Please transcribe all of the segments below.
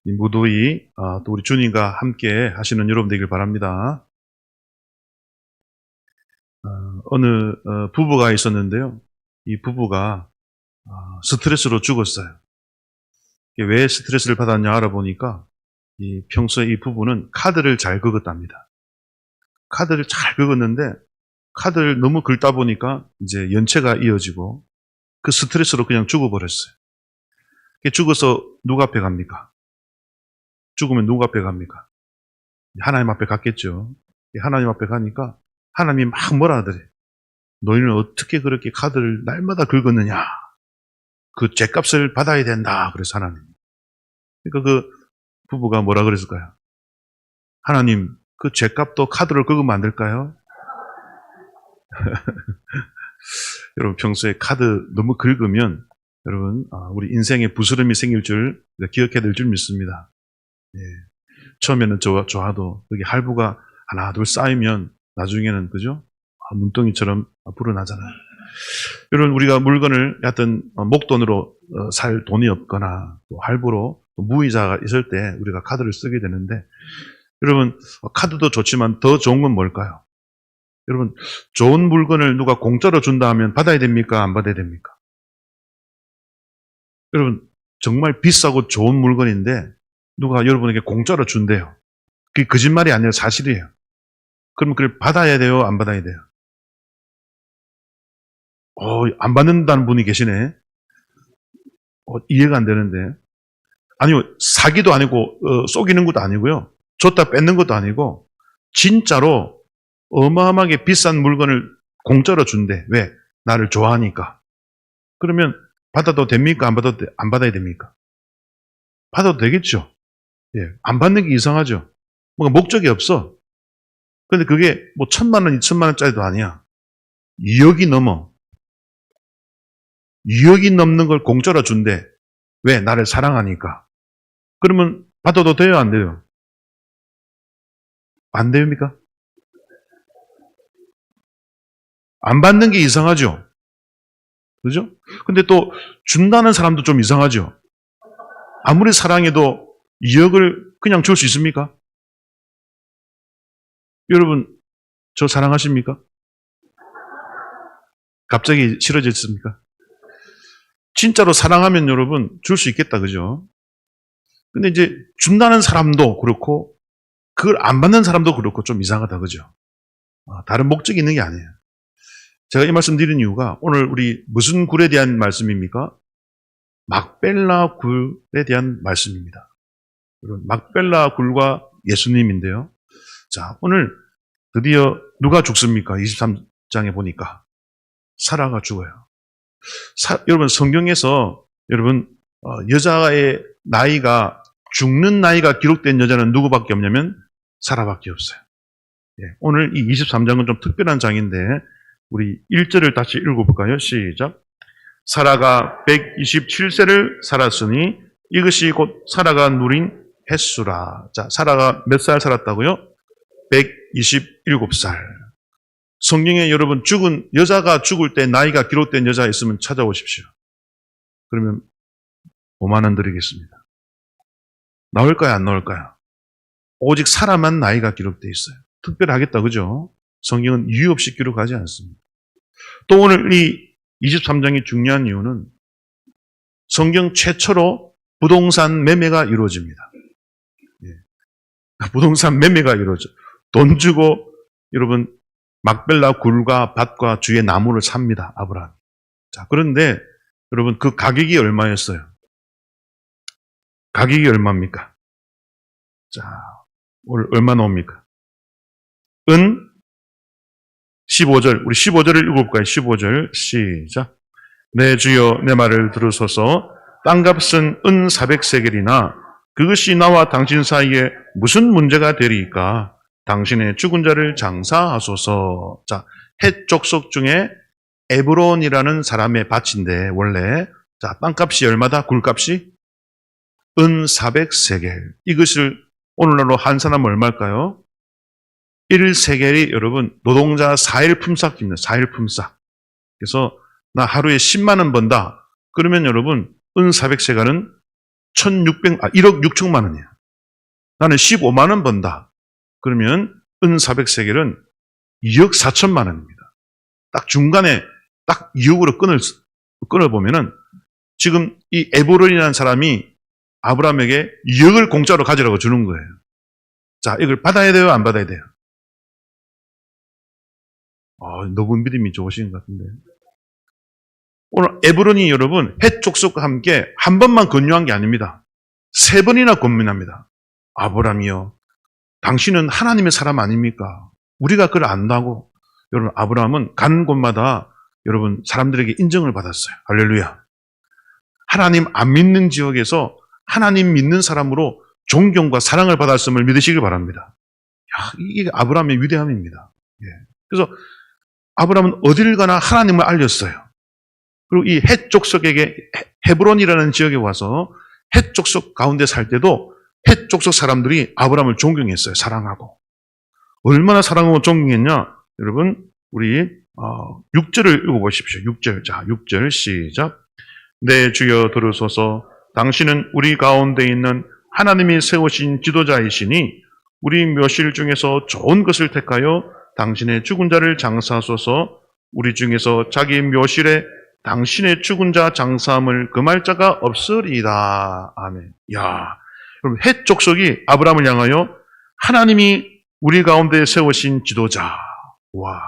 무도히 또 우리 주님과 함께 하시는 여러분 되길 바랍니다. 어느 부부가 있었는데요. 이 부부가 스트레스로 죽었어요. 왜 스트레스를 받았냐 알아보니까 평소에 이 부부는 카드를 잘 긁었답니다. 카드를 잘 긁었는데 카드를 너무 긁다 보니까 이제 연체가 이어지고 그 스트레스로 그냥 죽어버렸어요. 죽어서 누구 앞에 갑니까? 죽으면 누구 앞에 갑니까? 하나님 앞에 갔겠죠. 하나님 앞에 가니까 하나님이 막 뭐라 하더래. 너희는 어떻게 그렇게 카드를 날마다 긁었느냐. 그 죗값을 받아야 된다. 그래서 하나님. 그러니까 그 부부가 뭐라 그랬을까요? 하나님, 그 죗값도 카드를 긁으면 안 될까요? 여러분 평소에 카드 너무 긁으면 여러분 우리 인생에 부스럼이 생길 줄 기억해야 될 줄 믿습니다. 예. 처음에는 좋아도 여기 할부가 하나 둘 쌓이면 나중에는 그죠? 눈덩이처럼 불어나잖아요. 여러분 우리가 물건을 하여튼 목돈으로 살 돈이 없거나 또 할부로 또 무이자가 있을 때 우리가 카드를 쓰게 되는데 여러분 카드도 좋지만 더 좋은 건 뭘까요? 여러분 좋은 물건을 누가 공짜로 준다 하면 받아야 됩니까? 안 받아야 됩니까? 여러분 정말 비싸고 좋은 물건인데 누가 여러분에게 공짜로 준대요. 그게 거짓말이 아니라 사실이에요. 그럼 그걸 받아야 돼요? 안 받아야 돼요? 안 받는다는 분이 계시네. 이해가 안 되는데. 아니요, 사기도 아니고 속이는 것도 아니고요. 줬다 뺏는 것도 아니고 진짜로 어마어마하게 비싼 물건을 공짜로 준대. 왜? 나를 좋아하니까. 그러면 받아도 됩니까? 안 받아야 됩니까? 받아도 되겠죠. 예, 안 받는 게 이상하죠. 뭔가 목적이 없어. 근데 그게 뭐 1,000만 원, 2,000만 원짜리도 아니야. 2억이 넘어. 2억이 넘는 걸 공짜로 준대. 왜? 나를 사랑하니까. 그러면 받아도 돼요? 안 돼요? 안 됩니까? 안 받는 게 이상하죠? 그죠? 근데 또 준다는 사람도 좀 이상하죠? 아무리 사랑해도 2억을 그냥 줄 수 있습니까? 여러분, 저 사랑하십니까? 갑자기 싫어졌습니까? 진짜로 사랑하면 여러분 줄 수 있겠다, 그죠? 근데 이제 준다는 사람도 그렇고 그걸 안 받는 사람도 그렇고 좀 이상하다, 그죠? 다른 목적이 있는 게 아니에요. 제가 이 말씀 드린 이유가 오늘 우리 무슨 굴에 대한 말씀입니까? 막벨라 굴에 대한 말씀입니다. 막벨라 굴과 예수님인데요. 자, 오늘 드디어 누가 죽습니까? 23장에 보니까 사라가 죽어요. 여러분 성경에서 여러분 여자의 나이가 죽는 나이가 기록된 여자는 누구밖에 없냐면 사라밖에 없어요. 예, 오늘 이 23장은 좀 특별한 장인데 우리 1절을 다시 읽어볼까요? 시작. 사라가 127세를 살았으니 이것이 곧 사라가 누린 횟수라. 자, 사라가 몇 살 살았다고요? 127살. 성경에 여러분 여자가 죽을 때 나이가 기록된 여자 있으면 찾아오십시오. 그러면 5만 원 드리겠습니다. 나올까요? 안 나올까요? 오직 사라만 나이가 기록되어 있어요. 특별하겠다, 그죠? 성경은 이유 없이 기록하지 않습니다. 또 오늘 이 23장이 중요한 이유는 성경 최초로 부동산 매매가 이루어집니다. 예. 부동산 매매가 이루어져. 돈 주고 여러분 막벨라 굴과 밭과 주의 나무를 삽니다. 아브라함. 자, 그런데 여러분 그 가격이 얼마였어요? 가격이 얼마입니까? 자, 오늘 얼마 나옵니까? 은 15절. 우리 15절을 읽어볼까요? 15절 시작. 내 주여 내 말을 들으소서. 땅값은 은 400세겔이나 그것이 나와 당신 사이에 무슨 문제가 되리까? 당신의 죽은 자를 장사하소서. 자, 헷 족속 중에 에브론이라는 사람의 밭인데 원래 자, 땅값이 얼마다? 굴값이 은 400세겔. 이것을 오늘날로 한 사람 얼마일까요? 1세겔이 여러분 노동자 4일 품삯입니다. 4일 품삯. 그래서 나 하루에 10만 원 번다. 그러면 여러분 은 400세겔은 1억 6천만 원이에요. 나는 15만 원 번다. 그러면 은 400세겔은 2억 4천만 원입니다. 딱 중간에 딱 2억으로 끊어보면은 지금 이 에브론이라는 사람이 아브라함에게 2억을 공짜로 가지라고 주는 거예요. 자, 이걸 받아야 돼요? 안 받아야 돼요? 너무 믿음이 좋으신 것 같은데. 오늘 에브론이 여러분 헷 족속과 함께 한 번만 건류한 게 아닙니다. 3번이나 권면합니다. 아브라함이요, 당신은 하나님의 사람 아닙니까? 우리가 그걸 안다고. 여러분, 아브라함은 가는 곳마다 여러분 사람들에게 인정을 받았어요. 할렐루야. 하나님 안 믿는 지역에서 하나님 믿는 사람으로 존경과 사랑을 받았음을 믿으시길 바랍니다. 이게 아브라함의 위대함입니다. 그래서 아브라함은 어딜 가나 하나님을 알렸어요. 그리고 이 헷 족속에게 헤브론이라는 지역에 와서 헷 족속 가운데 살 때도 헷 족속 사람들이 아브라함을 존경했어요. 사랑하고. 얼마나 사랑하고 존경했냐? 여러분, 우리 6절을 읽어보십시오. 6절. 자, 6절 시작. 내 주여 들으소서. 당신은 우리 가운데 있는 하나님이 세우신 지도자이시니 우리 묘실 중에서 좋은 것을 택하여 당신의 죽은 자를 장사하소서. 우리 중에서 자기 묘실에 당신의 죽은 자 장사함을 금할 자가 없으리이다. 아멘. 야, 그럼 헷 족속이 아브라함을 향하여 하나님이 우리 가운데 세우신 지도자. 와,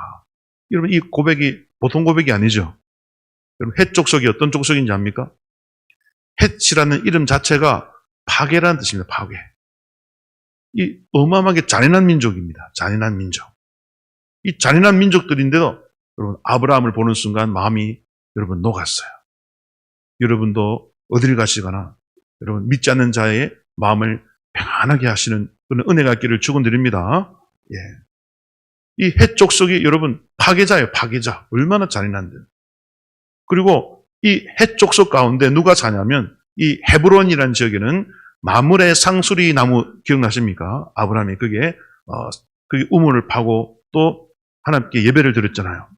여러분 이 고백이 보통 고백이 아니죠. 여러분 헷 족속이 어떤 족속인지 압니까? 헷이라는 이름 자체가 파괴라는 뜻입니다. 파괴. 이 어마어마하게 잔인한 민족입니다. 잔인한 민족. 이 잔인한 민족들인데도 여러분 아브라함을 보는 순간 마음이 여러분 녹았어요. 여러분도 어딜 가시거나 여러분 믿지 않는 자의 마음을 평안하게 하시는 그런 은혜가 있기를 축원드립니다. 이 헷 족속이 여러분 파괴자예요. 파괴자. 얼마나 잔인한데. 그리고 이 헷 족속 가운데 누가 사냐면 이 헤브론이라는 지역에는 마므레 상수리 나무 기억나십니까? 아브라함이 그게 우물을 파고 또 하나님께 예배를 드렸잖아요.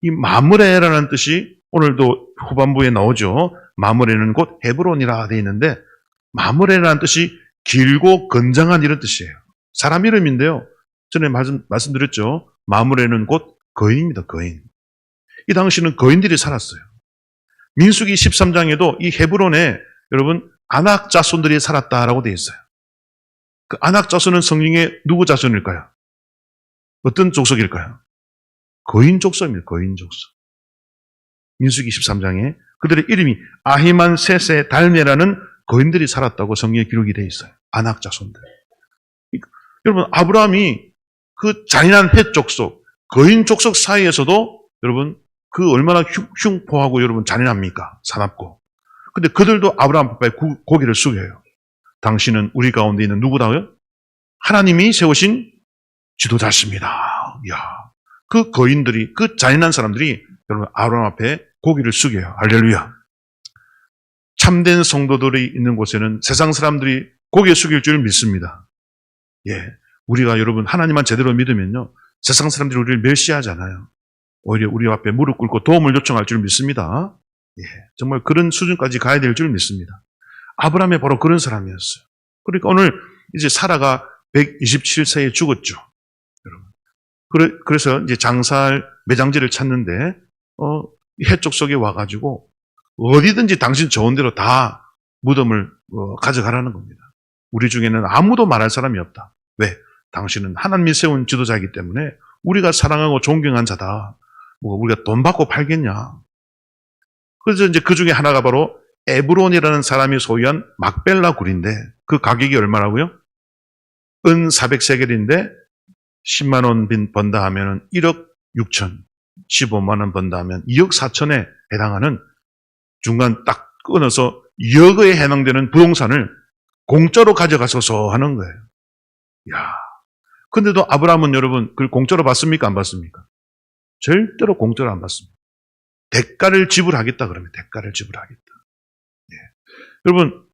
이 마므레라는 뜻이 오늘도 후반부에 나오죠. 마므레는 곧 헤브론이라 되어 있는데 마므레라는 뜻이 길고 건장한 이런 뜻이에요. 사람 이름인데요. 전에 말씀드렸죠. 마므레는 곧 거인입니다. 거인. 이 당시는 거인들이 살았어요. 민수기 13장에도 이 헤브론에 여러분 아낙 자손들이 살았다라고 되어 있어요. 그 아낙 자손은 성경의 누구 자손일까요? 어떤 족속일까요? 거인 족속입니다. 거인 족속. 민수기 13장에 그들의 이름이 아히만, 세세, 달메라는 거인들이 살았다고 성경에 기록이 되어 있어요. 아낙 자손들. 여러분 아브라함이 그 잔인한 헷 족속, 거인 족속 사이에서도 여러분 그 얼마나 흉포하고 여러분 잔인합니까? 사납고. 근데 그들도 아브라함 앞에 고개를 숙여요. 당신은 우리 가운데 있는 누구다요? 하나님이 세우신 지도자십니다. 이야, 그 거인들이, 그 잔인한 사람들이 여러분 아브라함 앞에 고개를 숙여요. 할렐루야. 참된 성도들이 있는 곳에는 세상 사람들이 고개 숙일 줄 믿습니다. 우리가 여러분 하나님만 제대로 믿으면요, 세상 사람들이 우리를 멸시하지 않아요. 오히려 우리 앞에 무릎 꿇고 도움을 요청할 줄 믿습니다. 정말 그런 수준까지 가야 될 줄 믿습니다. 아브라함이 바로 그런 사람이었어요. 그러니까 오늘 이제 사라가 127세에 죽었죠. 여러분. 그래서 이제 장사할 매장지를 찾는데, 해쪽 속에 와가지고 어디든지 당신 좋은 대로 다 무덤을 가져가라는 겁니다. 우리 중에는 아무도 말할 사람이 없다. 왜? 당신은 하나님이 세운 지도자이기 때문에 우리가 사랑하고 존경한 자다. 우리가 돈 받고 팔겠냐. 그래서 이제 그 중에 하나가 바로 에브론이라는 사람이 소유한 막벨라 굴인데 그 가격이 얼마라고요? 은 400세겔인데 10만 원 번다 하면 1억 6천, 15만 원 번다 하면 2억 4천에 해당하는 중간 딱 끊어서 2억에 해당되는 부동산을 공짜로 가져가소서 하는 거예요. 야, 근데도 아브라함은 여러분 그걸 공짜로 받습니까? 안 받습니까? 절대로 공짜로 안 받습니다. 대가를 지불하겠다 그러면 대가를 지불하겠다. 여러분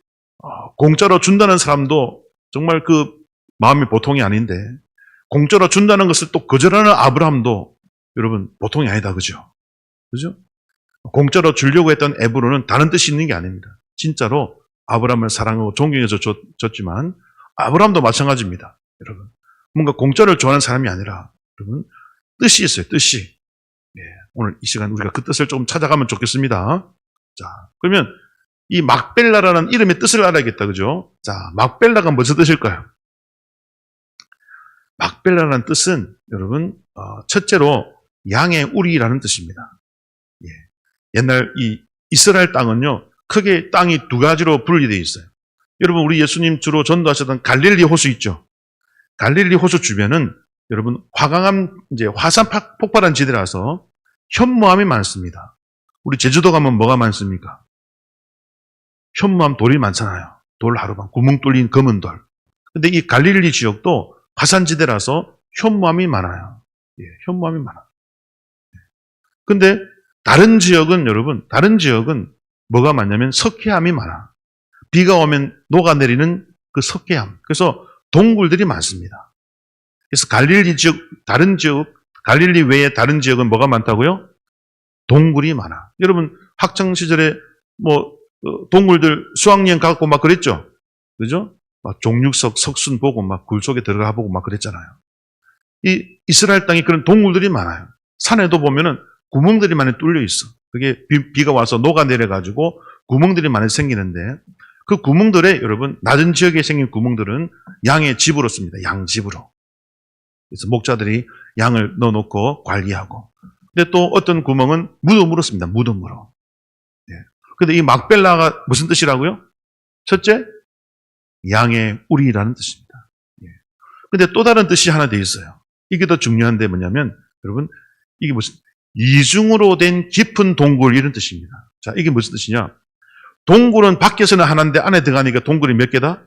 공짜로 준다는 사람도 정말 그 마음이 보통이 아닌데 공짜로 준다는 것을 또 거절하는 아브라함도 여러분 보통이 아니다. 그죠? 그죠? 공짜로 주려고 했던 에브론은 다른 뜻이 있는 게 아닙니다. 진짜로 아브라함을 사랑하고 존경해서 줬지만 아브라함도 마찬가지입니다. 여러분, 뭔가 공짜를 좋아하는 사람이 아니라 여러분 뜻이 있어요. 뜻이. 예, 오늘 이 시간 우리가 그 뜻을 조금 찾아가면 좋겠습니다. 자, 그러면 이 막벨라라는 이름의 뜻을 알아야겠다, 그죠? 자, 막벨라가 무슨 뜻일까요? 막벨라라는 뜻은 여러분 첫째로 양의 우리라는 뜻입니다. 예, 옛날 이 이스라엘 땅은요 크게 땅이 두 가지로 분리되어 있어요. 여러분 우리 예수님 주로 전도하셨던 갈릴리 호수 있죠? 갈릴리 호수 주변은 여러분 화강암 이제 화산 폭발한 지대라서 현무암이 많습니다. 우리 제주도 가면 뭐가 많습니까? 현무암 돌이 많잖아요. 돌 하루방 구멍 뚫린 검은 돌. 근데 이 갈릴리 지역도 화산지대라서 현무암이 많아요. 예, 현무암이 많아요. 근데 다른 지역은 여러분, 다른 지역은 뭐가 많냐면 석회암이 많아. 비가 오면 녹아내리는 그 석회암. 그래서 동굴들이 많습니다. 그래서 갈릴리 지역, 다른 지역, 갈릴리 외에 다른 지역은 뭐가 많다고요? 동굴이 많아. 여러분 학창시절에 뭐 동굴들 수학여행 가고 막 그랬죠? 그죠? 막 종육석, 석순 보고 막 굴 속에 들어가 보고 막 그랬잖아요. 이 이스라엘 땅에 그런 동굴들이 많아요. 산에도 보면은 구멍들이 많이 뚫려 있어. 그게 비가 와서 녹아내려가지고 구멍들이 많이 생기는데 그 구멍들에 여러분 낮은 지역에 생긴 구멍들은 양의 집으로 씁니다. 양집으로. 그래서 목자들이 양을 넣어놓고 관리하고. 근데 또 어떤 구멍은 무덤으로 씁니다. 무덤으로. 예. 근데 이 막벨라가 무슨 뜻이라고요? 첫째, 양의 우리라는 뜻입니다. 예. 근데 또 다른 뜻이 하나 더 있어요. 이게 더 중요한데 뭐냐면 여러분 이게 무슨 이중으로 된 깊은 동굴 이런 뜻입니다. 자, 이게 무슨 뜻이냐? 동굴은 밖에서는 하나인데 안에 들어가니까 동굴이 몇 개다?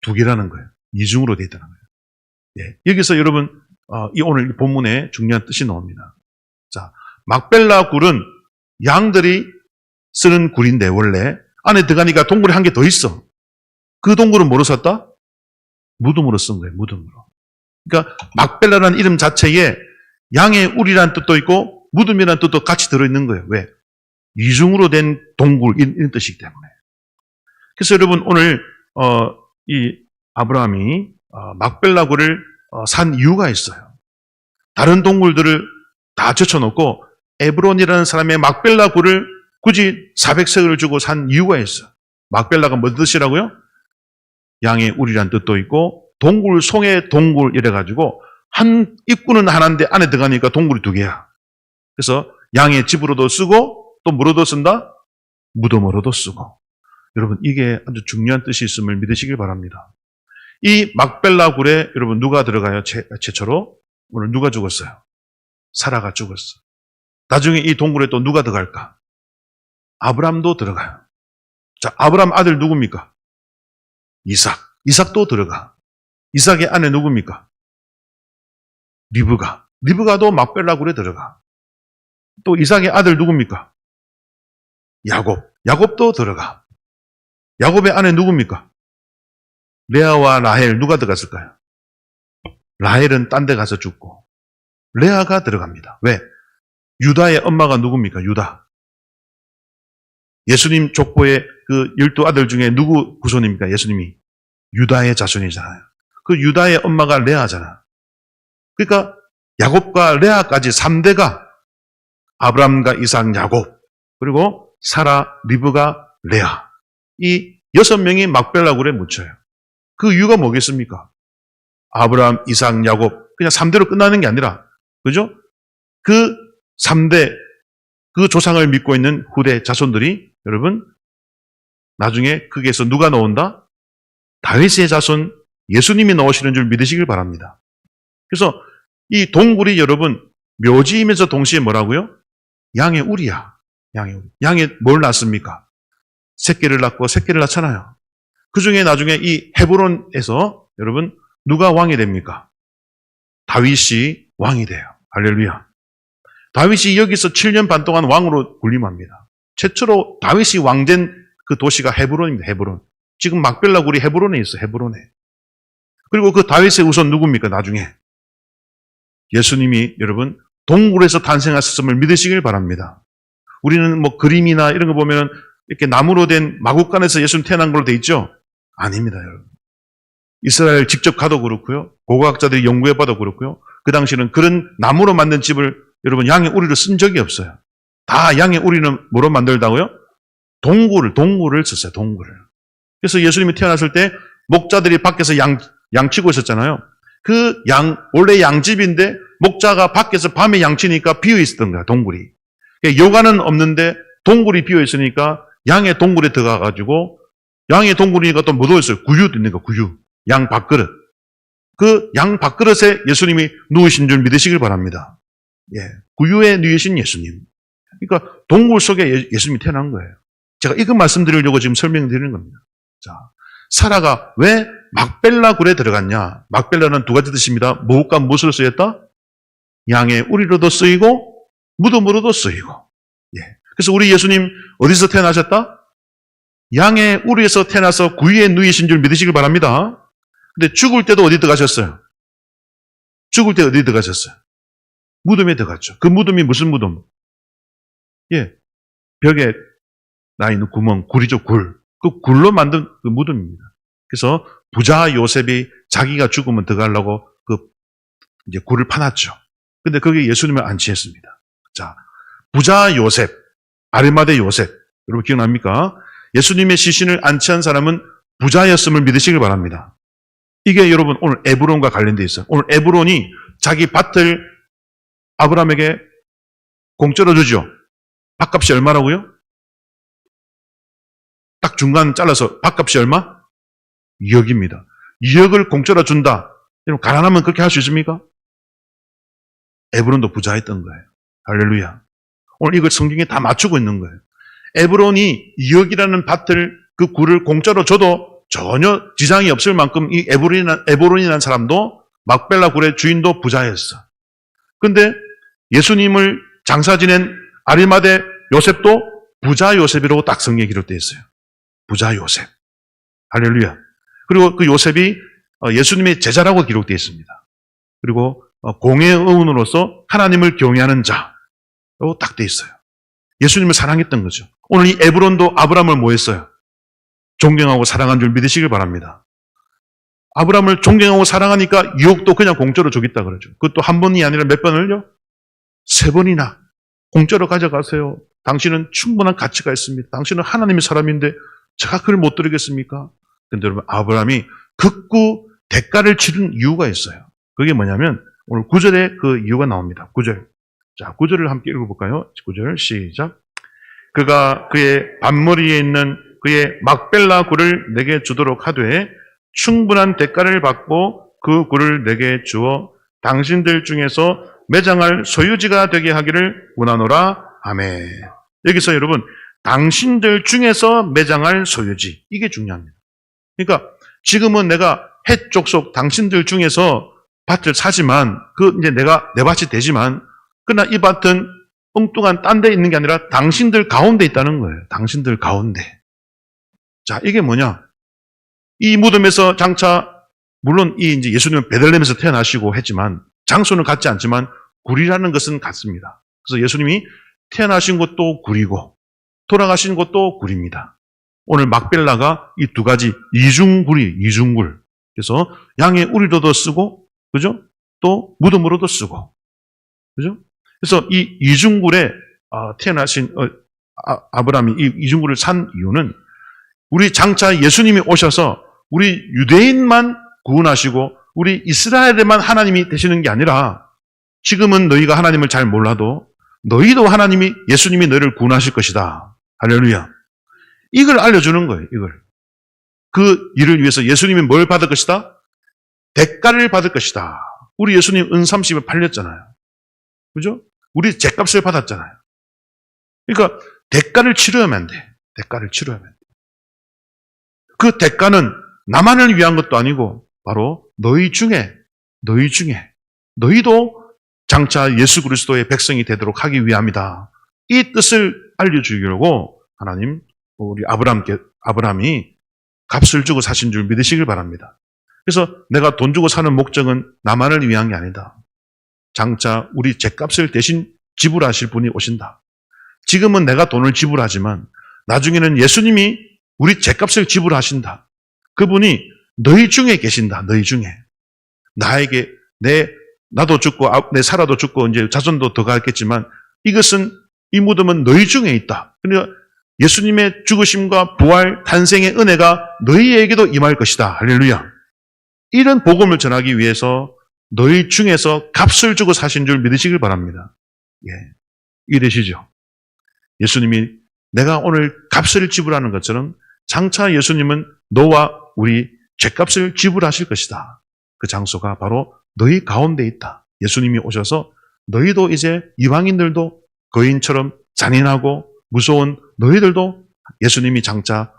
두 개라는 거예요. 이중으로 되어 있다는 거예요. 예. 여기서 여러분 이 오늘 본문에 중요한 뜻이 나옵니다. 자, 막벨라 굴은 양들이 쓰는 굴인데 원래 안에 들어가니까 동굴이 한 개 더 있어. 그 동굴은 뭐로 썼다? 무덤으로 쓴 거예요. 무덤으로. 그러니까 막벨라라는 이름 자체에 양의 우리라는 뜻도 있고 무덤이라는 뜻도 같이 들어있는 거예요. 왜? 이중으로 된 동굴 이런 뜻이기 때문에. 그래서 여러분 오늘 이 아브라함이 막벨라 굴을 산 이유가 있어요. 다른 동굴들을 다 젖혀놓고 에브론이라는 사람의 막벨라 굴을 굳이 400세겔을 주고 산 이유가 있어. 막벨라가 무슨 뜻이라고요? 양의 우리란 뜻도 있고 동굴 송의 동굴 이래가지고 한 입구는 하나인데 안에 들어가니까 동굴이 두 개야. 그래서 양의 집으로도 쓰고 또 뭐로도 쓴다? 무덤으로도 쓰고. 여러분 이게 아주 중요한 뜻이 있음을 믿으시길 바랍니다. 이 막벨라 굴에 여러분 누가 들어가요? 최초로? 오늘 누가 죽었어요? 사라가 죽었어. 나중에 이 동굴에 또 누가 들어갈까? 아브람도 들어가요. 자, 아브람 아들 누굽니까? 이삭. 이삭도 들어가. 이삭의 아내 누굽니까? 리브가. 리브가도 막벨라 굴에 들어가. 또 이삭의 아들 누굽니까? 야곱. 야곱도 들어가. 야곱의 아내 누굽니까? 레아와 라헬 누가 들어갔을까요? 라헬은 딴 데 가서 죽고 레아가 들어갑니다. 왜? 유다의 엄마가 누굽니까? 유다. 예수님 족보의 그 12아들 중에 누구 후손입니까? 예수님이. 유다의 자손이잖아요. 그 유다의 엄마가 레아잖아. 그러니까 야곱과 레아까지 3대가 아브람과 이삭, 야곱, 그리고 사라, 리브가, 레아. 이 6명이 막벨라 굴에 묻혀요. 그 이유가 뭐겠습니까? 아브람, 이삭, 야곱 그냥 3대로 끝나는 게 아니라 그죠? 그 3대 그 조상을 믿고 있는 후대 자손들이 여러분 나중에 거기에서 누가 나온다? 다윗의 자손 예수님이 나오시는 줄 믿으시길 바랍니다. 그래서 이 동굴이 여러분 묘지이면서 동시에 뭐라고요? 양의 우리야. 양의 우리. 양이 뭘 낳습니까? 새끼를 낳고 새끼를 낳잖아요. 그 중에 나중에 이 헤브론에서 여러분 누가 왕이 됩니까? 다윗이 왕이 돼요. 할렐루야. 다윗이 여기서 7년 반 동안 왕으로 군림합니다. 최초로 다윗이 왕된 그 도시가 헤브론입니다. 헤브론. 지금 막벨라 굴이 헤브론에 있어. 헤브론에. 그리고 그 다윗의 후손 누굽니까? 나중에 예수님이 여러분 동굴에서 탄생하셨음을 믿으시길 바랍니다. 우리는 뭐 그림이나 이런 거 보면 이렇게 나무로 된 마구간에서 예수님 태어난 걸로 돼 있죠? 아닙니다, 여러분. 이스라엘 직접 가도 그렇고요. 고고학자들이 연구해봐도 그렇고요. 그 당시는 그런 나무로 만든 집을 여러분 양의 우리로 쓴 적이 없어요. 다 양의 우리는 뭐로 만들다고요? 동굴을 썼어요, 동굴을. 그래서 예수님이 태어났을 때 목자들이 밖에서 양치고 있었잖아요. 그 원래 양집인데 목자가 밖에서 밤에 양치니까 비어 있었던 거야, 동굴이. 여관은 없는데 동굴이 비어 있으니까 양의 동굴에 들어가가지고 양의 동굴이니까 또 뭐 들어있어요? 구유도 있는 거, 구유. 양 밥그릇. 그 양 밥그릇에 예수님이 누우신 줄 믿으시길 바랍니다. 예. 구유에 누우신 예수님. 그러니까 동굴 속에 예수님이 태어난 거예요. 제가 이거 말씀드리려고 지금 설명드리는 겁니다. 자, 사라가 왜 막벨라 굴에 들어갔냐? 막벨라는 두 가지 뜻입니다. 무엇과 무엇으로 쓰였다? 양의 우리로도 쓰이고 무덤으로도 쓰이고. 예. 그래서 우리 예수님 어디서 태어나셨다? 양의 우리에서 태어나서 구유에 누이신 줄 믿으시길 바랍니다. 근데 죽을 때도 어디 들어가셨어요? 죽을 때 어디 들어가셨어요? 무덤에 들어갔죠. 그 무덤이 무슨 무덤? 예. 벽에 나 있는 구멍, 굴이죠, 굴. 그 굴로 만든 그 무덤입니다. 그래서 부자 요셉이 자기가 죽으면 들어가려고 그 이제 굴을 파놨죠. 근데 거기에 예수님을 안치했습니다. 자, 부자 요셉, 아리마대 요셉. 여러분 기억납니까? 예수님의 시신을 안치한 사람은 부자였음을 믿으시길 바랍니다. 이게 여러분 오늘 에브론과 관련되어 있어요. 오늘 에브론이 자기 밭을 아브라함에게 공짜로 주죠. 밭값이 얼마라고요? 딱 중간 잘라서 밭값이 얼마? 2억입니다. 2억을 공짜로 준다. 여러분 가난하면 그렇게 할 수 있습니까? 에브론도 부자였던 거예요. 할렐루야. 오늘 이걸 성경에 다 맞추고 있는 거예요. 에브론이 2억이라는 밭을 그 굴을 공짜로 줘도 전혀 지장이 없을 만큼 이 에브론이라는 사람도 막벨라 굴의 주인도 부자였어. 근데 예수님을 장사 지낸 아리마대 요셉도 부자 요셉이라고 딱 성경에 기록되어 있어요. 부자 요셉. 할렐루야. 그리고 그 요셉이 예수님의 제자라고 기록되어 있습니다. 그리고 공의 의원으로서 하나님을 경외하는 자라고 딱 되어 있어요. 예수님을 사랑했던 거죠. 오늘 이 에브론도 아브라함을 뭐 했어요? 존경하고 사랑한 줄 믿으시길 바랍니다. 아브라함을 존경하고 사랑하니까 유혹도 그냥 공짜로 주겠다 그러죠. 그것도 한 번이 아니라 몇 번을요? 3번이나 공짜로 가져가세요. 당신은 충분한 가치가 있습니다. 당신은 하나님의 사람인데 제가 그걸 못 드리겠습니까? 근데 여러분 아브라함이 극구 대가를 치른 이유가 있어요. 그게 뭐냐면 오늘 9절에 그 이유가 나옵니다. 9절. 자, 9절을 함께 읽어볼까요? 9절 시작. 그가 그의 밭머리에 있는 그의 막벨라 굴을 내게 주도록 하되 충분한 대가를 받고 그 굴을 내게 주어 당신들 중에서 매장할 소유지가 되게 하기를 원하노라. 아멘. 여기서 여러분 당신들 중에서 매장할 소유지, 이게 중요합니다. 그러니까 지금은 내가 헷 족속 당신들 중에서 밭을 사지만 이제 내가 내 밭이 되지만 그러나 이 밭은 엉뚱한 딴 데 있는 게 아니라 당신들 가운데 있다는 거예요. 당신들 가운데. 자, 이게 뭐냐? 이 무덤에서 장차 물론 이제 예수님은 베들레헴에서 태어나시고 했지만 장소는 같지 않지만 굴이라는 것은 같습니다. 그래서 예수님이 태어나신 곳도 굴이고 돌아가신 곳도 굴입니다. 오늘 막벨라가 이 두 가지 이중굴. 그래서 양의 우리로도 쓰고, 그죠? 또 무덤으로도 쓰고, 그죠? 그래서 이 이중굴에 태어나신 아브라함이 이 이중굴을 산 이유는 우리 장차 예수님이 오셔서 우리 유대인만 구원하시고 우리 이스라엘에만 하나님이 되시는 게 아니라 지금은 너희가 하나님을 잘 몰라도 너희도 예수님이 너희를 구원하실 것이다. 할렐루야. 이걸 알려주는 거예요, 이걸. 그 일을 위해서 예수님이 뭘 받을 것이다? 대가를 받을 것이다. 우리 예수님 은 30을 팔렸잖아요. 그죠? 우리 죗값을 받았잖아요. 그러니까 대가를 치러야만 안 돼. 대가를 치러야만 돼. 그 대가는 나만을 위한 것도 아니고 바로 너희 중에 너희도 장차 예수 그리스도의 백성이 되도록 하기 위함이다. 이 뜻을 알려주려고 하나님 우리 아브라함이 값을 주고 사신 줄 믿으시길 바랍니다. 그래서 내가 돈 주고 사는 목적은 나만을 위한 게 아니다. 장차 우리 죗값을 대신 지불하실 분이 오신다. 지금은 내가 돈을 지불하지만 나중에는 예수님이 우리 죄값을 지불하신다. 그분이 너희 중에 계신다. 너희 중에. 나에게 나도 죽고 내 살아도 죽고 이제 자손도 더 가겠지만 이것은 이 무덤은 너희 중에 있다. 그러니까 예수님의 죽으심과 부활, 탄생의 은혜가 너희에게도 임할 것이다. 할렐루야. 이런 복음을 전하기 위해서 너희 중에서 값을 주고 사신 줄 믿으시길 바랍니다. 예. 이해되시죠? 예수님이 내가 오늘 값을 지불하는 것처럼 장차 예수님은 너와 우리 죄값을 지불하실 것이다. 그 장소가 바로 너희 가운데 있다. 예수님이 오셔서 너희도 이제 이방인들도 거인처럼 잔인하고 무서운 너희들도 예수님이 장차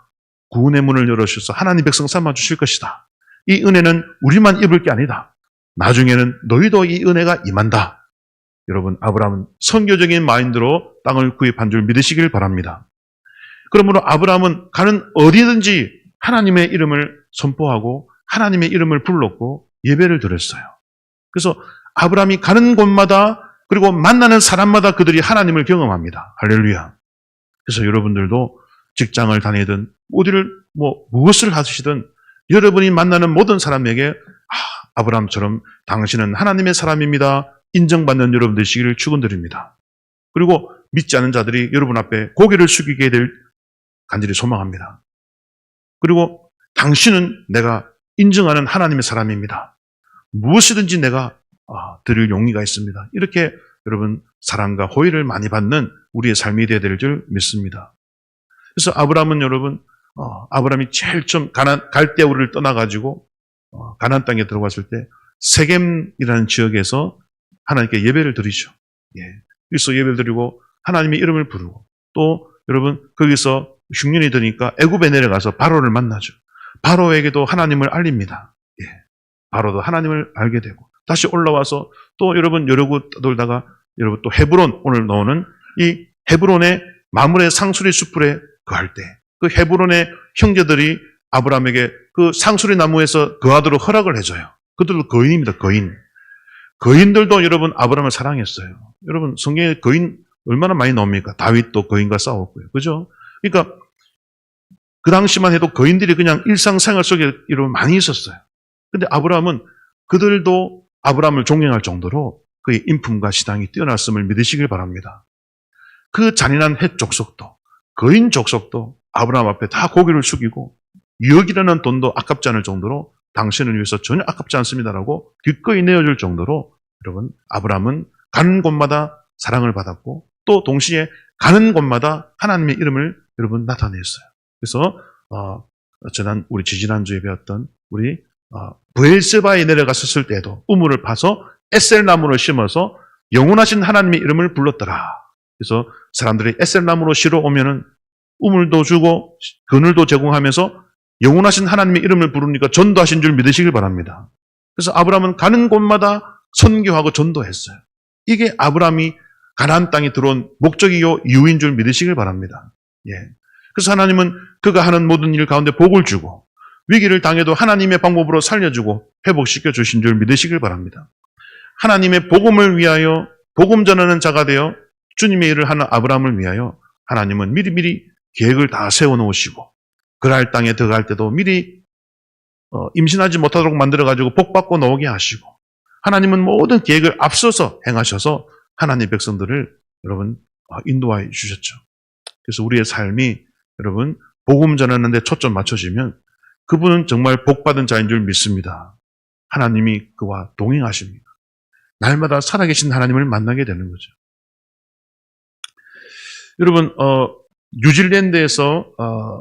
구원의 문을 열어주셔서 하나님 백성 삼아 주실 것이다. 이 은혜는 우리만 입을 게 아니다. 나중에는 너희도 이 은혜가 임한다. 여러분, 아브라함은 선교적인 마인드로 땅을 구입한 줄 믿으시길 바랍니다. 그러므로 아브라함은 가는 어디든지 하나님의 이름을 선포하고 하나님의 이름을 불렀고 예배를 드렸어요. 그래서 아브라함이 가는 곳마다 그리고 만나는 사람마다 그들이 하나님을 경험합니다. 할렐루야. 그래서 여러분들도 직장을 다니든 어디를 무엇을 하시든 여러분이 만나는 모든 사람에게 아브라함처럼 당신은 하나님의 사람입니다. 인정받는 여러분 되시기를 축원드립니다. 그리고 믿지 않는 자들이 여러분 앞에 고개를 숙이게 될 간절히 소망합니다. 그리고 당신은 내가 인정하는 하나님의 사람입니다. 무엇이든지 내가 드릴 용의가 있습니다. 이렇게 여러분 사랑과 호의를 많이 받는 우리의 삶이 되어야 될 줄 믿습니다. 그래서 아브라함은 여러분 아브라함이 제일 처음 갈대우를 떠나가지고 가나안 땅에 들어갔을 때 세겜이라는 지역에서 하나님께 예배를 드리죠. 예. 그래서 예배를 드리고 하나님의 이름을 부르고 또 여러분 거기서 흉년이 드니까 애굽에 내려가서 바로를 만나죠. 바로에게도 하나님을 알립니다. 예. 바로도 하나님을 알게 되고 다시 올라와서 또 여러분 여러 곳 돌다가 여러분 또 헤브론 오늘 나오는 이 헤브론의 마므레 상수리 숲풀에 거할 때 그 헤브론의 형제들이 아브라함에게 그 상수리 나무에서 거하도록 허락을 해줘요. 그들도 거인입니다. 거인. 거인들도 여러분 아브라함을 사랑했어요. 여러분 성경에 거인 얼마나 많이 나옵니까? 다윗도 거인과 싸웠고요. 그죠? 그러니까 그 당시만 해도 거인들이 그냥 일상생활 속에 이런 많이 있었어요. 근데 아브라함은 그들도 아브라함을 존경할 정도로 그의 인품과 시당이 뛰어났음을 믿으시길 바랍니다. 그 잔인한 헷 족속도 거인 족속도 아브라함 앞에 다 고개를 숙이고 2억이라는 돈도 아깝지 않을 정도로 당신을 위해서 전혀 아깝지 않습니다라고 기꺼이 내어줄 정도로 여러분 아브라함은 가는 곳마다 사랑을 받았고 또 동시에 가는 곳마다 하나님의 이름을 여러분 나타냈어요. 그래서 우리 지지난주에 배웠던 우리 브엘세바에 내려갔었을 때에도 우물을 파서 에셀나무를 심어서 영원하신 하나님의 이름을 불렀더라. 그래서 사람들이 에셀나무로 쉬러 오면은 우물도 주고 그늘도 제공하면서 영원하신 하나님의 이름을 부르니까 전도하신 줄 믿으시길 바랍니다. 그래서 아브라함은 가는 곳마다 선교하고 전도했어요. 이게 아브라함이 가나안 땅에 들어온 목적이요 이유인 줄 믿으시길 바랍니다. 예. 그래서 하나님은 그가 하는 모든 일 가운데 복을 주고 위기를 당해도 하나님의 방법으로 살려주고 회복시켜 주신 줄 믿으시길 바랍니다. 하나님의 복음을 위하여 복음 전하는 자가 되어 주님의 일을 하는 아브라함을 위하여 하나님은 미리미리 계획을 다 세워놓으시고 그랄 땅에 들어갈 때도 미리 임신하지 못하도록 만들어가지고 복받고 나오게 하시고 하나님은 모든 계획을 앞서서 행하셔서 하나님의 백성들을 여러분 인도하여 주셨죠. 그래서 우리의 삶이 여러분 복음 전하는 데 초점 맞춰지면 그분은 정말 복받은 자인 줄 믿습니다. 하나님이 그와 동행하십니다. 날마다 살아계신 하나님을 만나게 되는 거죠. 여러분 뉴질랜드에서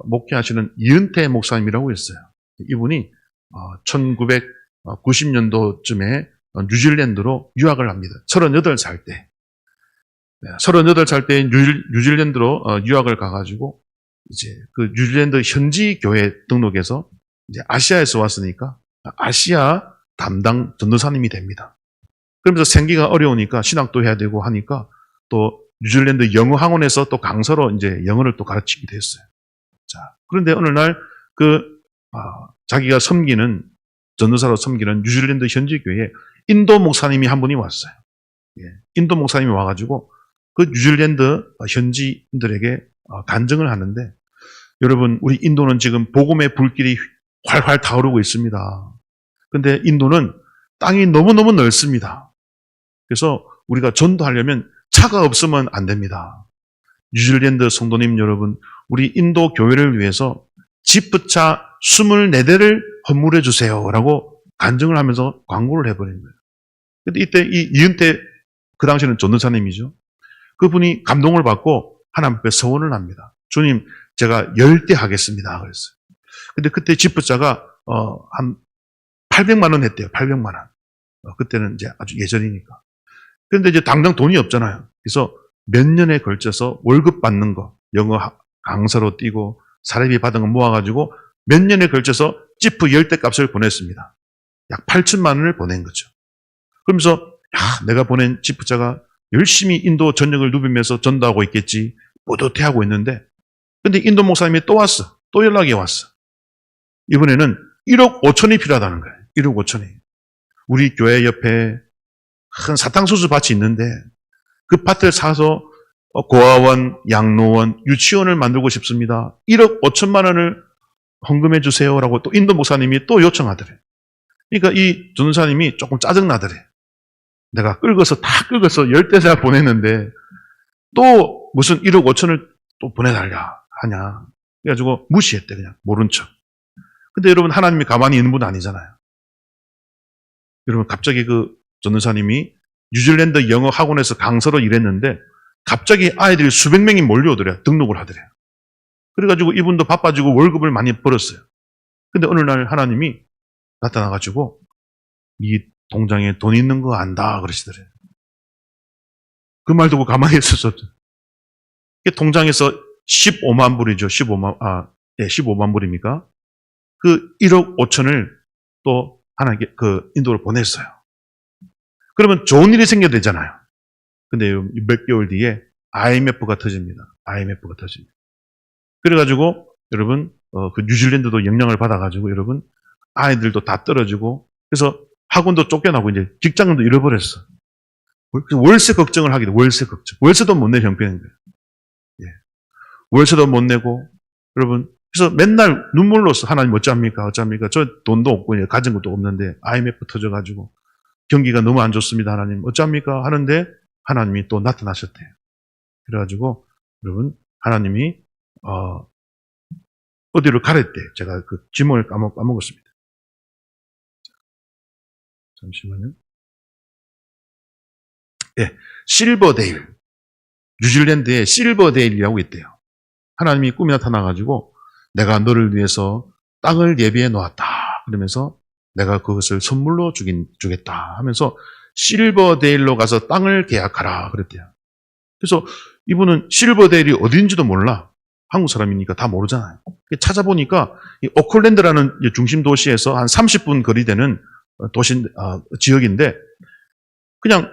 목회하시는 이은태 목사님이라고 있어요. 이분이 1990년도쯤에 뉴질랜드로 유학을 합니다. 38살 때. 38살 때 뉴질랜드로 유학을 가가지고 이제 그 뉴질랜드 현지 교회 등록해서 이제 아시아에서 왔으니까 아시아 담당 전도사님이 됩니다. 그러면서 생기가 어려우니까 신학도 해야 되고 하니까 또 뉴질랜드 영어 학원에서 또 강사로 이제 영어를 또 가르치기도 했어요. 자, 그런데 어느 날 자기가 전도사로 섬기는 뉴질랜드 현지 교회에 인도 목사님이 한 분이 왔어요. 예, 인도 목사님이 와가지고 그 뉴질랜드 현지인들에게 간증을 하는데 여러분, 우리 인도는 지금 복음의 불길이 활활 타오르고 있습니다. 근데 인도는 땅이 너무너무 넓습니다. 그래서 우리가 전도하려면 차가 없으면 안 됩니다. 뉴질랜드 성도님 여러분, 우리 인도 교회를 위해서 지프차 24대를 헌물해 주세요라고 간증을 하면서 광고를 해버린 거예요. 근데 이때 이 이은태, 그 당시에는 전도사님이죠. 그분이 감동을 받고 하나님 앞에 서원을 합니다. 주님, 제가 10대 하겠습니다. 그랬어요. 근데 그때 지프차가 한 800만 원 했대요. 800만 원. 그때는 이제 아주 예전이니까. 그런데 이제 당장 돈이 없잖아요. 그래서 몇 년에 걸쳐서 월급 받는 거, 영어 강사로 뛰고 사례비 받은 거 모아가지고 몇 년에 걸쳐서 지프 10대 값을 보냈습니다. 약 8천만 원을 보낸 거죠. 그러면서 내가 보낸 지프차가 열심히 인도 전역을 누비면서 전도하고 있겠지 뿌듯해하고 있는데, 근데 인도 목사님이 또 왔어. 또 연락이 왔어. 이번에는 1억 5천이 필요하다는 거예요. 1억 5천이. 우리 교회 옆에 큰 사탕수수 밭이 있는데 그 밭을 사서 고아원, 양로원, 유치원을 만들고 싶습니다. 1억 5천만 원을 헌금해 주세요라고 또 인도 목사님이 또 요청하더래. 그러니까 이 전도사님이 조금 짜증나더래. 내가 다 긁어서 10대사 보냈는데 또 무슨 1억 5천을 또 보내달라 하냐. 그래가지고 무시했대, 그냥 모른 척. 근데 여러분, 하나님이 가만히 있는 분 아니잖아요. 여러분, 갑자기 그 전도사님이 뉴질랜드 영어 학원에서 강사로 일했는데 갑자기 아이들이 수백 명이 몰려오더래요. 등록을 하더래요. 그래가지고 이분도 바빠지고 월급을 많이 벌었어요. 근데 어느 날 하나님이 나타나가지고 이 통장에 돈 있는 거 안다 그러시더래요. 그 말 듣고 가만히 있었어. 통장에서 15만 불이죠. 15만 불입니까? 그 1억 5천을 또 하나님께 인도로 보냈어요. 그러면 좋은 일이 생겨야 되잖아요. 근데 몇 개월 뒤에 IMF가 터집니다. IMF가 터집니다. 그래가지고 여러분, 그 뉴질랜드도 영향을 받아가지고 여러분, 아이들도 다 떨어지고, 그래서 학원도 쫓겨나고 이제 직장도 잃어버렸어. 월세 걱정을 하게 돼. 월세 걱정. 월세도 못 낼 형편인 거예요. 예. 월세도 못 내고, 여러분, 그래서 맨날 눈물로써 하나님 어쩝니까? 저 돈도 없고 가진 것도 없는데 IMF 터져가지고 경기가 너무 안 좋습니다. 하나님 어쩝니까? 하는데 하나님이 또 나타나셨대요. 그래가지고 여러분, 하나님이 어디로 가랬대. 제가 그 지문을 까먹었습니다. 잠시만요. 예, 실버데일. 뉴질랜드에 실버데일이라고 있대요. 하나님이 꿈에 나타나가지고 내가 너를 위해서 땅을 예비해 놓았다. 그러면서 내가 그것을 선물로 주겠다 하면서 실버데일로 가서 땅을 계약하라 그랬대요. 그래서 이분은 실버데일이 어딘지도 몰라. 한국 사람이니까 다 모르잖아요. 찾아보니까 이 오클랜드라는 중심 도시에서 한 30분 거리 되는 지역인데 그냥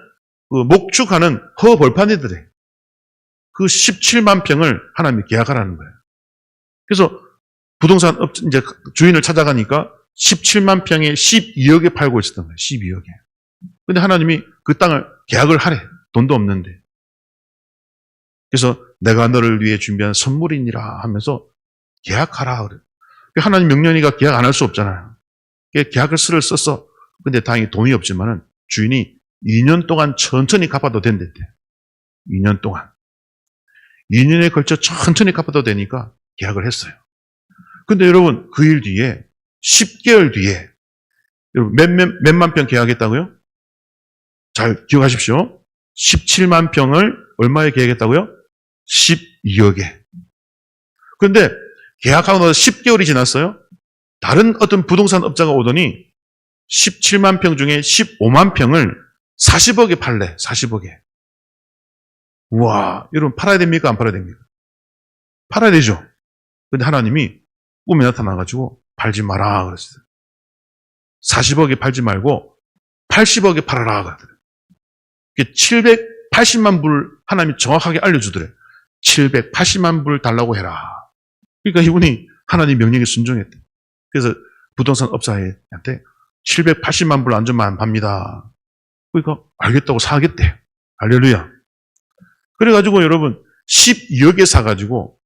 그 목축하는 허벌판이더래. 그 17만 평을 하나님이 계약하라는 거예요. 그래서 부동산 이제 주인을 찾아가니까 17만 평에 12억에 팔고 있었던 거예요. 12억에. 근데 하나님이 그 땅을 계약을 하래. 돈도 없는데. 그래서 내가 너를 위해 준비한 선물이니라 하면서 계약하라 그래. 하나님 명령이니까 계약 안 할 수 없잖아요. 계약을 쓰를 썼어. 근데 다행히 돈이 없지만은 주인이 2년 동안 천천히 갚아도 된댔대. 2년 동안. 2년에 걸쳐 천천히 갚아도 되니까 계약을 했어요. 근데 여러분, 그 일 뒤에 10개월 뒤에 여러분 몇만 평 계약했다고요? 잘 기억하십시오. 17만 평을 얼마에 계약했다고요? 12억에. 그런데 계약하고 나서 10개월이 지났어요. 다른 어떤 부동산 업자가 오더니 17만 평 중에 15만 평을 40억에 팔래. 40억에. 우와, 여러분 팔아야 됩니까? 안 팔아야 됩니까? 팔아야 되죠. 근데 하나님이 꿈에 나타나가지고 팔지 마라 그랬어요. 40억에 팔지 말고 80억에 팔아라 그러더래요. 780만 불 하나님이 정확하게 알려주더래. 780만 불 달라고 해라. 그러니까 이분이 하나님 명령에 순종했대. 그래서 부동산 업자한테 780만 불 안 주면 안 팝니다. 그러니까 알겠다고 사겠대. 할렐루야. 그래가지고 여러분 12억에 사가지고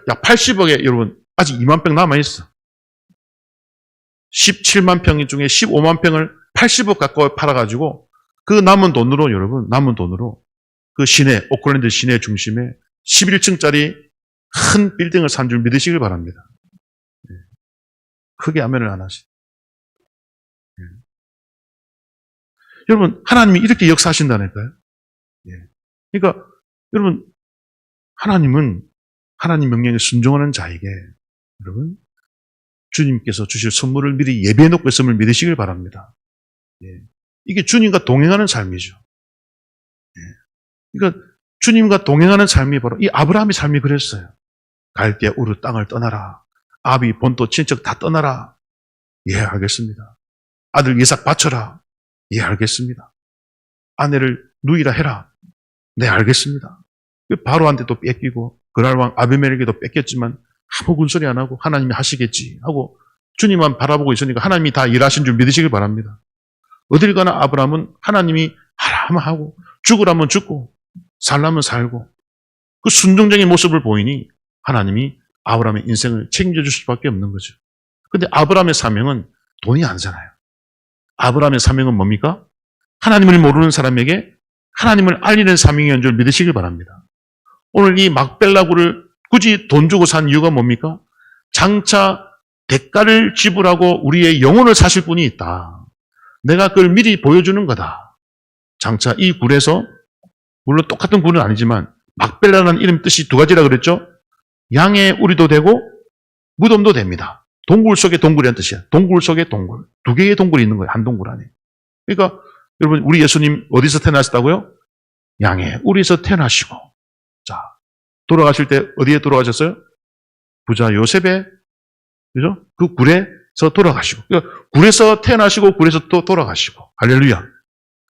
약 80억에 여러분 아직 2만 평 남아있어. 17만 평 중에 15만 평을 80억 가까이 팔아가지고 그 남은 돈으로 여러분 남은 돈으로 그 시내 오클랜드 시내 중심에 11층짜리 큰 빌딩을 산 줄 믿으시길 바랍니다. 크게 아멘을 안 하시. 여러분 하나님이 이렇게 역사하신다니까요. 그러니까 여러분 하나님은 하나님 명령에 순종하는 자에게 여러분 주님께서 주실 선물을 미리 예비해 놓고 있음을 믿으시길 바랍니다. 이게 주님과 동행하는 삶이죠. 그러니까 주님과 동행하는 삶이 바로 이 아브라함의 삶이 그랬어요. 갈대아 우르 땅을 떠나라. 아비 본토 친척 다 떠나라. 예, 알겠습니다. 아들 이삭 바쳐라. 예, 알겠습니다. 아내를 누이라 해라. 네, 알겠습니다. 바로한테 또 뺏기고 그랄 왕 아비멜에게도 뺏겼지만 아무 군소리 안 하고 하나님이 하시겠지 하고 주님만 바라보고 있으니까 하나님이 다 일하신 줄 믿으시길 바랍니다. 어딜 가나 아브라함은 하나님이 하라면 하고 죽으라면 죽고 살라면 살고 그 순종적인 모습을 보이니 하나님이 아브라함의 인생을 책임져 줄 수밖에 없는 거죠. 그런데 아브라함의 사명은 돈이 아니잖아요. 아브라함의 사명은 뭡니까? 하나님을 모르는 사람에게 하나님을 알리는 사명인 줄 믿으시길 바랍니다. 오늘 이 막벨라굴을 굳이 돈 주고 산 이유가 뭡니까? 장차 대가를 지불하고 우리의 영혼을 사실 분이 있다. 내가 그걸 미리 보여주는 거다. 장차 이 굴에서 물론 똑같은 굴은 아니지만 막벨라라는 이름 뜻이 두 가지라 그랬죠? 양의 우리도 되고 무덤도 됩니다. 동굴 속에 동굴이라는 뜻이야. 동굴 속에 동굴. 두 개의 동굴이 있는 거예요. 한 동굴 안에. 그러니까 여러분 우리 예수님 어디서 태어나셨다고요? 양의 우리에서 태어나시고 자 돌아가실 때 어디에 돌아가셨어요? 부자 요셉의 그죠? 그 굴에서 돌아가시고 그러니까 굴에서 태어나시고 굴에서 또 돌아가시고 할렐루야.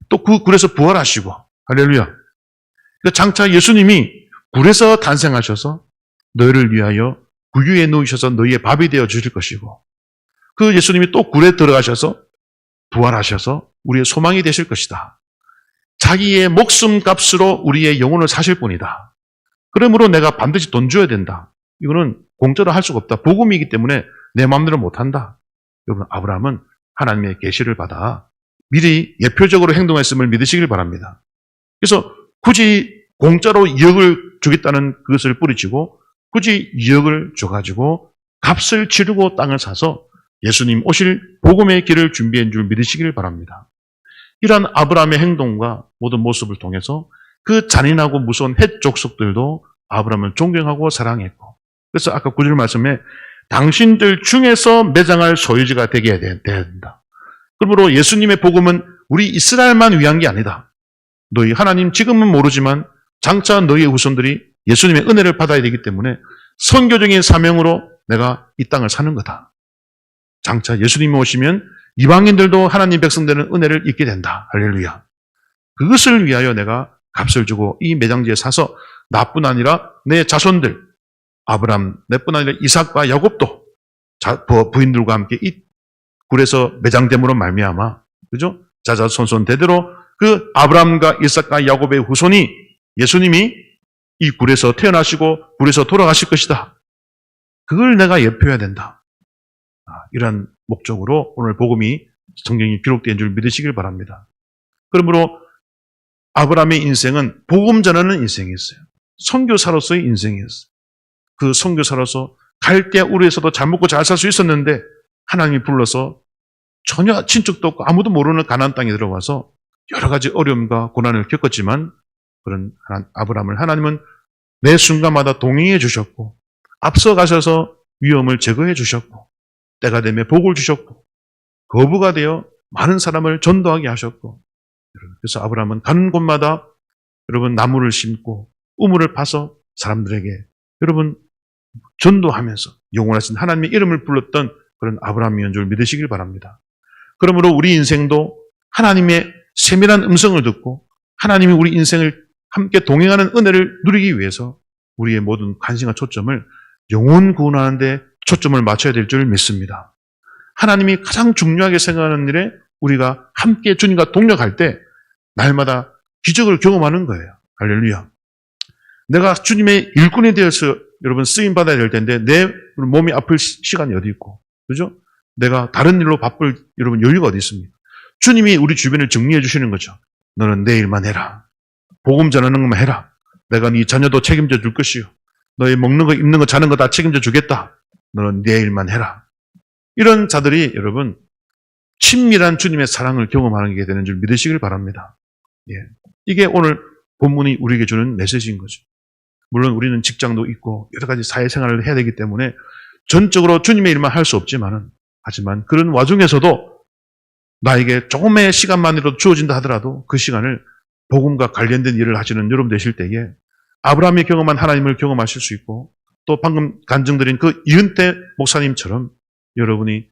또 그 굴에서 부활하시고 할렐루야. 그러니까 장차 예수님이 굴에서 탄생하셔서 너희를 위하여 구유에 누우셔서 너희의 밥이 되어 주실 것이고 그 예수님이 또 굴에 들어가셔서 부활하셔서 우리의 소망이 되실 것이다. 자기의 목숨값으로 우리의 영혼을 사실 뿐이다. 그러므로 내가 반드시 돈 줘야 된다. 이거는 공짜로 할 수가 없다. 복음이기 때문에 내 마음대로 못한다. 여러분 아브라함은 하나님의 계시를 받아 미리 예표적으로 행동했음을 믿으시길 바랍니다. 그래서 굳이 공짜로 2억을 주겠다는 그것을 뿌리치고 굳이 2억을 줘가지고 값을 치르고 땅을 사서 예수님 오실 복음의 길을 준비한 줄 믿으시길 바랍니다. 이러한 아브라함의 행동과 모든 모습을 통해서 그 잔인하고 무서운 헷 족속들도 아브라함을 존경하고 사랑했고 그래서 아까 9절 말씀에 당신들 중에서 매장할 소유지가 되게 해야 된다. 그러므로 예수님의 복음은 우리 이스라엘만 위한 게 아니다. 너희 하나님 지금은 모르지만 장차 너희의 후손들이 예수님의 은혜를 받아야 되기 때문에 선교적인 사명으로 내가 이 땅을 사는 거다. 장차 예수님이 오시면 이방인들도 하나님 백성 되는 은혜를 잊게 된다. 할렐루야. 그것을 위하여 내가 값을 주고 이 매장지에 사서 나뿐 아니라 내 자손들 아브람 내뿐 아니라 이삭과 야곱도 부인들과 함께 이 굴에서 매장됨으로 말미암아 그죠? 자자손손 대대로 그 아브람과 이삭과 야곱의 후손이 예수님이 이 굴에서 태어나시고 굴에서 돌아가실 것이다. 그걸 내가 예표해야 된다. 이런 목적으로 오늘 복음이 성경이 기록된 줄 믿으시길 바랍니다. 그러므로 아브라함의 인생은 복음 전하는 인생이었어요. 선교사로서의 인생이었어요. 그 선교사로서 갈대아 우르에서도 잘 먹고 잘 살 수 있었는데 하나님이 불러서 전혀 친척도 없고 아무도 모르는 가나안 땅에 들어가서 여러 가지 어려움과 고난을 겪었지만 그런 아브라함을 하나님은 매 순간마다 동행해 주셨고 앞서 가셔서 위험을 제거해 주셨고 때가 되면 복을 주셨고 거부가 되어 많은 사람을 전도하게 하셨고 그래서 아브라함은 가는 곳마다 여러분 나무를 심고 우물을 파서 사람들에게 여러분 전도하면서 영원하신 하나님의 이름을 불렀던 그런 아브라함이었는 줄 믿으시길 바랍니다. 그러므로 우리 인생도 하나님의 세밀한 음성을 듣고 하나님이 우리 인생을 함께 동행하는 은혜를 누리기 위해서 우리의 모든 관심과 초점을 영혼 구원하는 데 초점을 맞춰야 될 줄 믿습니다. 하나님이 가장 중요하게 생각하는 일에 우리가 함께 주님과 동력할 때 날마다 기적을 경험하는 거예요. 할렐루야. 내가 주님의 일꾼이 되어서 여러분 쓰임 받아야 될 텐데 내 몸이 아플 시간이 어디 있고, 그죠? 내가 다른 일로 바쁠 여러분 여유가 어디 있습니까? 주님이 우리 주변을 정리해 주시는 거죠. 너는 내 일만 해라. 복음 전하는 것만 해라. 내가 네 자녀도 책임져 줄 것이요. 너의 먹는 거, 입는 거, 자는 거 다 책임져 주겠다. 너는 내 일만 해라. 이런 자들이 여러분 친밀한 주님의 사랑을 경험하는 게 되는 줄 믿으시길 바랍니다. 예. 이게 오늘 본문이 우리에게 주는 메시지인 거죠. 물론 우리는 직장도 있고 여러 가지 사회생활을 해야 되기 때문에 전적으로 주님의 일만 할 수 없지만은, 하지만 그런 와중에서도 나에게 조금의 시간만이라도 주어진다 하더라도 그 시간을 복음과 관련된 일을 하시는 여러분 되실 때에 아브라함이 경험한 하나님을 경험하실 수 있고, 또 방금 간증드린 그 이은태 목사님처럼 여러분의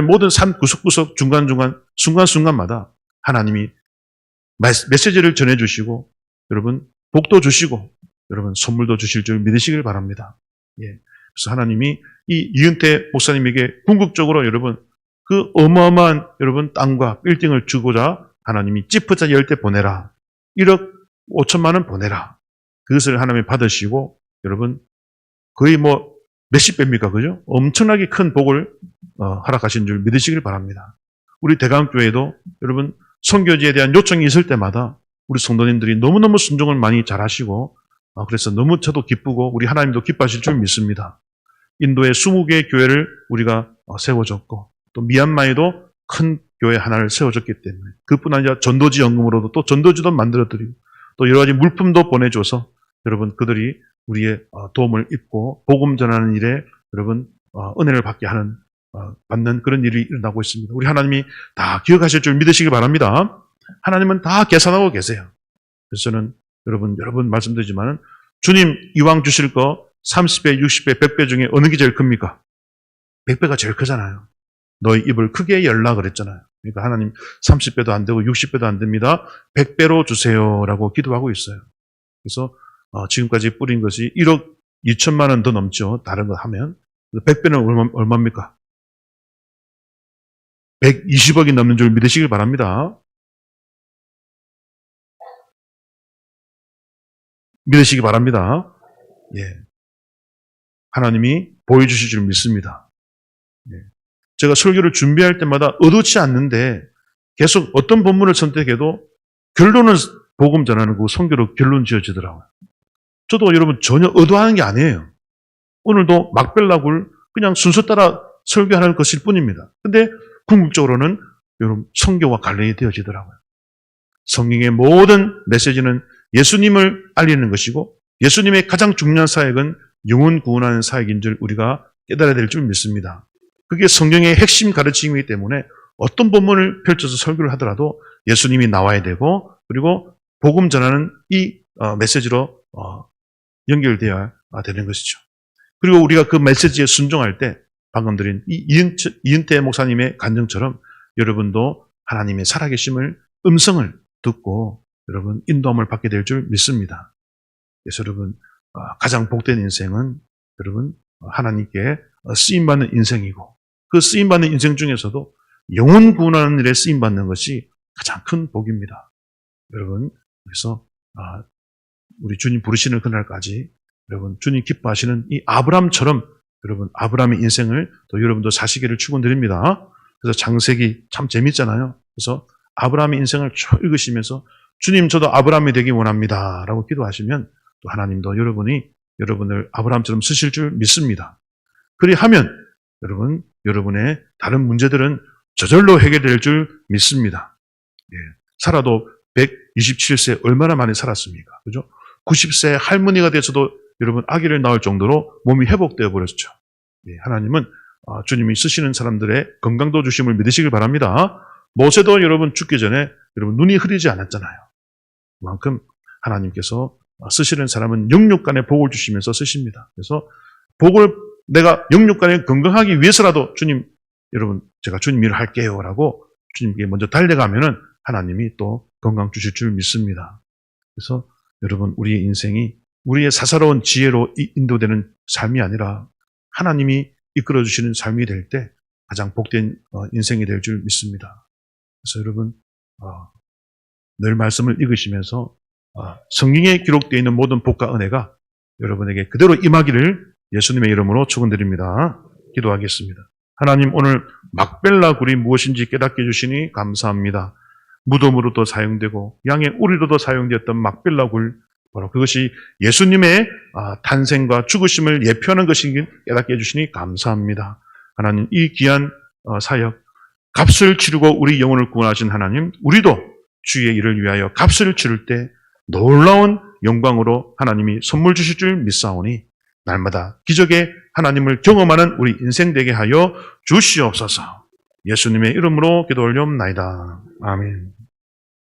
모든 삶 구석구석 중간중간 순간순간마다 하나님이 메시지를 전해주시고 여러분 복도 주시고 여러분 선물도 주실 줄 믿으시길 바랍니다. 예. 그래서 하나님이 이 이은태 목사님에게 궁극적으로 여러분 그 어마어마한 여러분 땅과 빌딩을 주고자 하나님이 지프자 10대 보내라. 1억 5천만 원 보내라. 그것을 하나님이 받으시고 여러분 거의 뭐 몇십 배입니까? 그죠? 엄청나게 큰 복을 허락하신 줄 믿으시길 바랍니다. 우리 대강교회도 여러분 선교지에 대한 요청이 있을 때마다 우리 성도님들이 너무너무 순종을 많이 잘하시고, 그래서 너무 저도 기쁘고 우리 하나님도 기뻐하실 줄 믿습니다. 인도에 20개의 교회를 우리가 세워줬고, 또 미얀마에도 큰 교회 하나를 세워줬기 때문에 그뿐 아니라 전도지 연금으로도 또 전도지도 만들어드리고 또 여러 가지 물품도 보내줘서 여러분 그들이 우리의 도움을 입고 복음 전하는 일에 여러분 은혜를 받는 그런 일이 일어나고 있습니다. 우리 하나님이 다 기억하실 줄 믿으시기 바랍니다. 하나님은 다 계산하고 계세요. 그래서 저는 여러분 말씀드리지만은 주님 이왕 주실 거 30배, 60배, 100배 중에 어느 게 제일 큽니까? 100배가 제일 크잖아요. 너희 입을 크게 열라 그랬잖아요. 그러니까 하나님 30배도 안 되고 60배도 안 됩니다. 100배로 주세요라고 기도하고 있어요. 그래서 지금까지 뿌린 것이 1억 2천만 원 더 넘죠. 다른 거 하면. 100배는 얼마입니까? 120억이 넘는 줄 믿으시길 바랍니다. 믿으시기 바랍니다. 예. 하나님이 보여주실 줄 믿습니다. 예. 제가 설교를 준비할 때마다 의도치 않는데 계속 어떤 본문을 선택해도 결론은 복음 전하는 그 선교로 결론 지어지더라고요. 저도 여러분 전혀 의도하는 게 아니에요. 오늘도 막벨라굴 그냥 순서 따라 설교하는 것일 뿐입니다. 근데 궁극적으로는 여러분 선교와 관련이 되어지더라고요. 성경의 모든 메시지는 예수님을 알리는 것이고 예수님의 가장 중요한 사역은 영혼 구원하는 사역인 줄 우리가 깨달아야 될 줄 믿습니다. 그게 성경의 핵심 가르침이기 때문에 어떤 본문을 펼쳐서 설교를 하더라도 예수님이 나와야 되고 그리고 복음 전하는 이 메시지로 연결되어야 되는 것이죠. 그리고 우리가 그 메시지에 순종할 때 방금 드린 이 이은태 목사님의 간증처럼 여러분도 하나님의 살아계심을 음성을 듣고 여러분 인도함을 받게 될 줄 믿습니다. 그래서 여러분 가장 복된 인생은 여러분 하나님께 쓰임받는 인생이고 그 쓰임받는 인생 중에서도 영혼 구원하는 일에 쓰임받는 것이 가장 큰 복입니다. 여러분 그래서 우리 주님 부르시는 그날까지 여러분 주님 기뻐하시는 이 아브라함처럼 여러분 아브라함의 인생을 또 여러분도 사시기를 축원드립니다. 그래서 창세기 참 재밌잖아요. 그래서 아브라함의 인생을 쭉 읽으시면서 주님 저도 아브라함이 되기 원합니다 라고 기도하시면 또 하나님도 여러분을 아브라함처럼 쓰실 줄 믿습니다. 그리하면 여러분의 다른 문제들은 저절로 해결될 줄 믿습니다. 예, 살아도 127세 얼마나 많이 살았습니까? 그죠? 90세 할머니가 돼서도 여러분 아기를 낳을 정도로 몸이 회복되어 버렸죠. 예, 하나님은 주님이 쓰시는 사람들의 건강도 주심을 믿으시길 바랍니다. 모세도 여러분 죽기 전에 여러분 눈이 흐리지 않았잖아요. 그만큼 하나님께서 쓰시는 사람은 영육간에 복을 주시면서 쓰십니다. 그래서 복을 내가 영육간에 건강하기 위해서라도 주님 여러분 제가 주님 일을 할게요 라고 주님께 먼저 달려가면은 하나님이 또 건강 주실 줄 믿습니다. 그래서 여러분 우리의 인생이 우리의 사사로운 지혜로 인도되는 삶이 아니라 하나님이 이끌어 주시는 삶이 될 때 가장 복된 인생이 될 줄 믿습니다. 그래서 여러분 늘 말씀을 읽으시면서 성경에 기록되어 있는 모든 복과 은혜가 여러분에게 그대로 임하기를 예수님의 이름으로 축원드립니다. 기도하겠습니다. 하나님, 오늘 막벨라 굴이 무엇인지 깨닫게 해주시니 감사합니다. 무덤으로도 사용되고 양의 우리로도 사용되었던 막벨라 굴, 바로 그것이 예수님의 탄생과 죽으심을 예표하는 것이길 깨닫게 해주시니 감사합니다. 하나님, 이 귀한 사역, 값을 치르고 우리 영혼을 구원하신 하나님, 우리도 주의 일을 위하여 값을 치를 때 놀라운 영광으로 하나님이 선물 주실 줄 믿사오니 날마다 기적의 하나님을 경험하는 우리 인생 되게 하여 주시옵소서. 예수님의 이름으로 기도 올려옵나이다. 아멘.